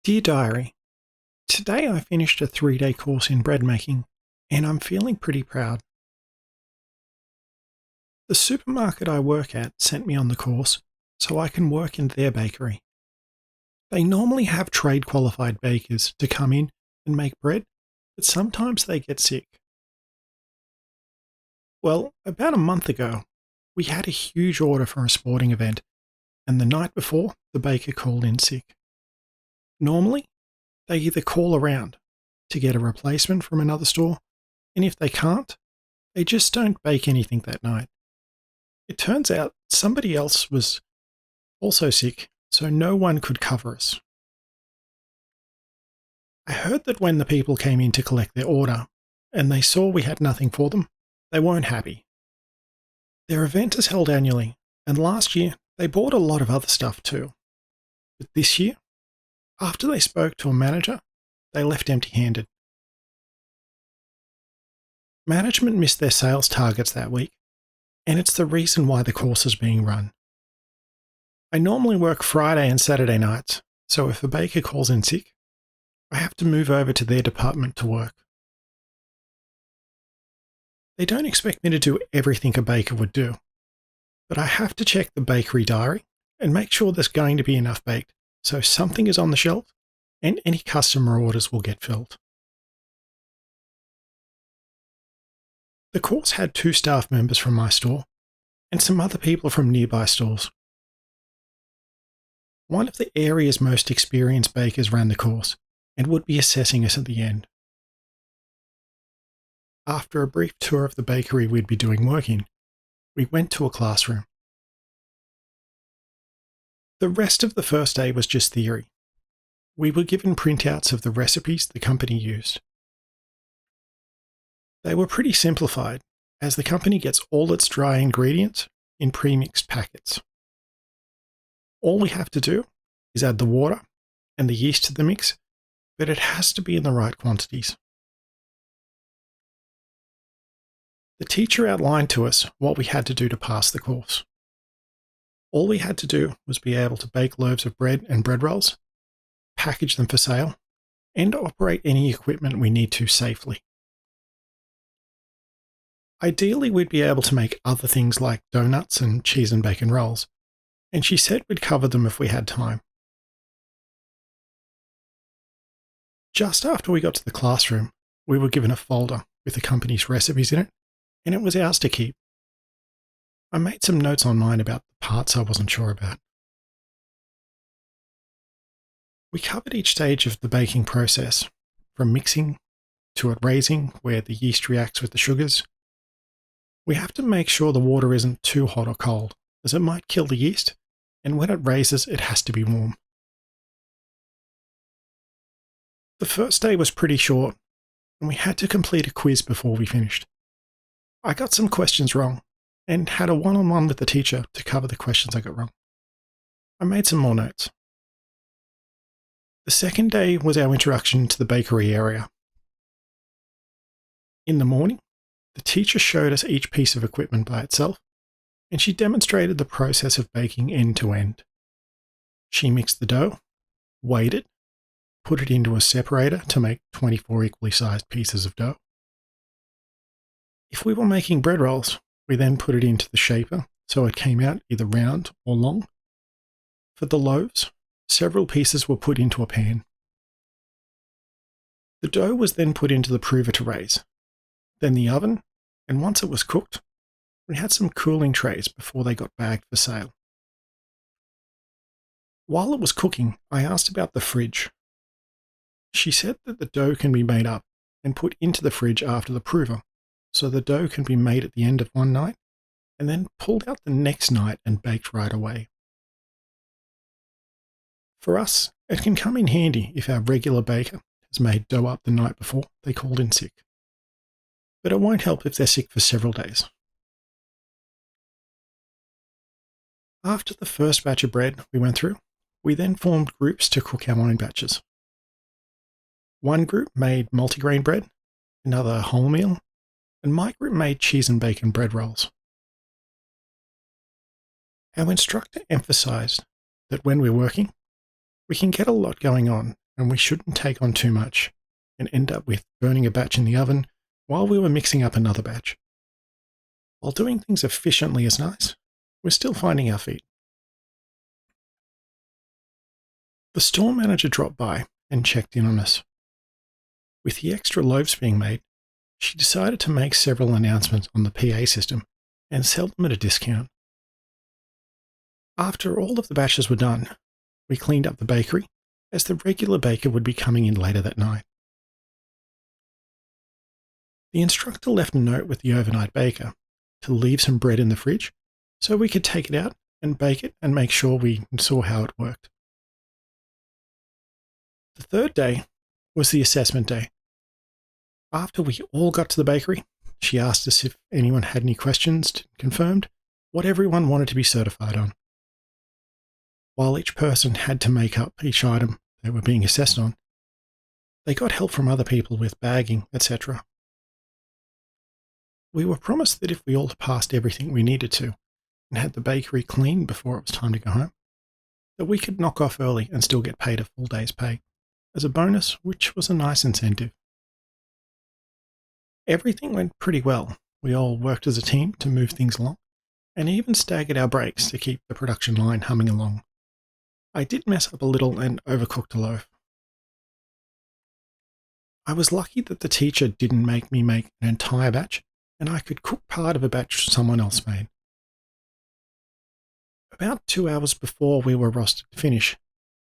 Dear Diary, today I finished a 3-day course in bread making, and I'm feeling pretty proud. The supermarket I work at sent me on the course so I can work in their bakery. They normally have trade qualified bakers to come in and make bread, but sometimes they get sick. Well, about a month ago, we had a huge order for a sporting event, and the night before, the baker called in sick. Normally, they either call around to get a replacement from another store, and if they can't, they just don't bake anything that night. It turns out somebody else was also sick, so no one could cover us. I heard that when the people came in to collect their order, and they saw we had nothing for them, they weren't happy. Their event is held annually, and last year they bought a lot of other stuff too. But this year, after they spoke to a manager, they left empty-handed. Management missed their sales targets that week, and it's the reason why the course is being run. I normally work Friday and Saturday nights, so if a baker calls in sick, I have to move over to their department to work. They don't expect me to do everything a baker would do, but I have to check the bakery diary and make sure there's going to be enough baked so something is on the shelf and any customer orders will get filled. The course had 2 staff members from my store and some other people from nearby stores. One of the area's most experienced bakers ran the course and would be assessing us at the end. After a brief tour of the bakery we'd be doing work in, we went to a classroom. The rest of the first day was just theory. We were given printouts of the recipes the company used. They were pretty simplified, as the company gets all its dry ingredients in pre-mixed packets. All we have to do is add the water and the yeast to the mix, but it has to be in the right quantities. The teacher outlined to us what we had to do to pass the course. All we had to do was be able to bake loaves of bread and bread rolls, package them for sale, and operate any equipment we need to safely. Ideally, we'd be able to make other things like donuts and cheese and bacon rolls, and she said we'd cover them if we had time. Just after we got to the classroom, we were given a folder with the company's recipes in it, and it was ours to keep. I made some notes on mine about the parts I wasn't sure about. We covered each stage of the baking process, from mixing to it raising, where the yeast reacts with the sugars. We have to make sure the water isn't too hot or cold, as it might kill the yeast, and when it raises, it has to be warm. The first day was pretty short, and we had to complete a quiz before we finished. I got some questions wrong, and had a one-on-one with the teacher to cover the questions I got wrong. I made some more notes. The second day was our introduction to the bakery area. In the morning, the teacher showed us each piece of equipment by itself, and she demonstrated the process of baking end to end. She mixed the dough, weighed it, put it into a separator to make 24 equally sized pieces of dough. If we were making bread rolls, we then put it into the shaper so it came out either round or long. For the loaves, several pieces were put into a pan. The dough was then put into the prover to raise, then the oven, and once it was cooked, we had some cooling trays before they got bagged for sale. While it was cooking, I asked about the fridge. She said that the dough can be made up and put into the fridge after the prover, so the dough can be made at the end of one night and then pulled out the next night and baked right away. For us, it can come in handy if our regular baker has made dough up the night before they called in sick. But it won't help if they're sick for several days. After the first batch of bread we went through, we then formed groups to cook our own batches. One group made multigrain bread, another wholemeal, and my group made cheese and bacon bread rolls. Our instructor emphasized that when we're working, we can get a lot going on and we shouldn't take on too much and end up with burning a batch in the oven while we were mixing up another batch. While doing things efficiently is nice, we're still finding our feet. The store manager dropped by and checked in on us. With the extra loaves being made, she decided to make several announcements on the PA system and sell them at a discount. After all of the batches were done, we cleaned up the bakery, as the regular baker would be coming in later that night. The instructor left a note with the overnight baker to leave some bread in the fridge so we could take it out and bake it and make sure we saw how it worked. The third day was the assessment day. After we all got to the bakery, she asked us if anyone had any questions and confirmed what everyone wanted to be certified on. While each person had to make up each item they were being assessed on, they got help from other people with bagging, etc. We were promised that if we all passed everything we needed to and had the bakery clean before it was time to go home, that we could knock off early and still get paid a full day's pay as a bonus, which was a nice incentive. Everything went pretty well. We all worked as a team to move things along and even staggered our breaks to keep the production line humming along. I did mess up a little and overcooked a loaf. I was lucky that the teacher didn't make me make an entire batch, and I could cook part of a batch someone else made. About 2 hours before we were rostered to finish,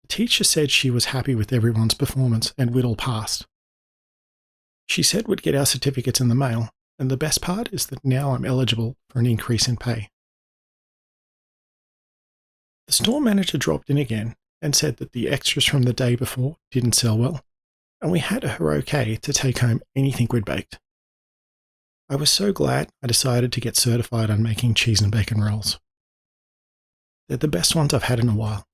the teacher said she was happy with everyone's performance and we'd all passed. She said we'd get our certificates in the mail, and the best part is that now I'm eligible for an increase in pay. The store manager dropped in again and said that the extras from the day before didn't sell well, and we had her okay to take home anything we'd baked. I was so glad I decided to get certified on making cheese and bacon rolls. They're the best ones I've had in a while.